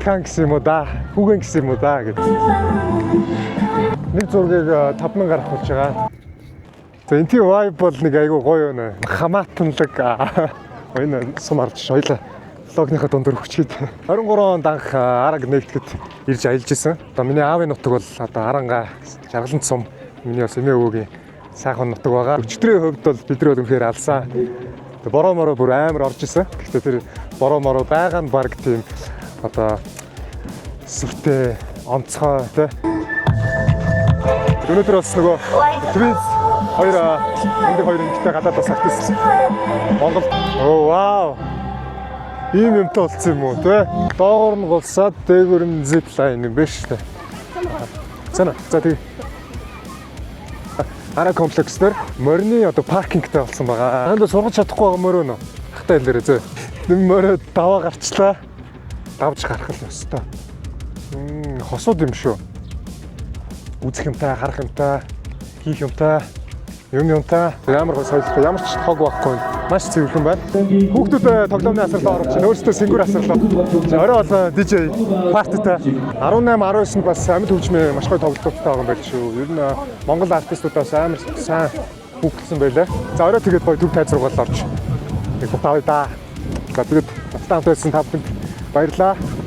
хаан гэсэн юм уу да. Хүүгэн гэсэн юм уу да гэдэг. Нэг зургийг 5,000-аар авах болж байгаа. За энэ тийм vibe бол нэг айгүй гоё нэ. Хамаатанлаг энэ сум арч хоёлаа логныхаа дундор хүчгээд 23 онд анх арга нэгтгэхэд ирж аялж исэн. Одоо миний аавын нутаг бол одоо Аранга Жаргалант сум миний бас эмээ өвөгийн сайхан нутаг байгаа. Өчтөрийн хувьд бол бидний бол үнэхээр алсан. Бороо мороо бүр амар орж исэн. Гэхдээ тэр бороо мороо байгаа нь баг тийм одоо сүртэй онцгой тий. Өнөөдөр бас нөгөө Твинс хоёр нэгтэй гадаад бас артист Монгол. Оо вау. Ийм юмтай болсон юм уу те? Доогоор нь голсаад дээгүүр нь зиплайн юм биш үү? За тэгээ. Ара комплекс дээр морины одоо паркингтай болсон байгаа. Энд сургаж чадахгүй байгаа мөрөө нөө. Хахтай хэлээрээ зөө. Нэг мөрөө даваа гарчлаа. Давж гарах л өстой. Хосууд юм шүү. Үзэх юмтай, харах юмтай, хийх юмтай, юмтай. Ямар гоо соёлтой, ямар ч хог байхгүй. Маш цэвэрхэн байна. Хүүхдүүд тоглоомны асарлаа орж байна. Өөрсдөө сэнгүүр асарлаа. Орой бол DJ партитай 18-19-нд бас амьд хөгжмийн маш гоё тоглолттой байгаа юм байл шүү. Ер нь Монгол артистуудаас амар сайн хүүхдсэн байлаа. За орой тэгээд гоё төв тайзруугаал орж. Тэг таваа да. За тэгээд хамт байсан та бүхэнд баярлалаа.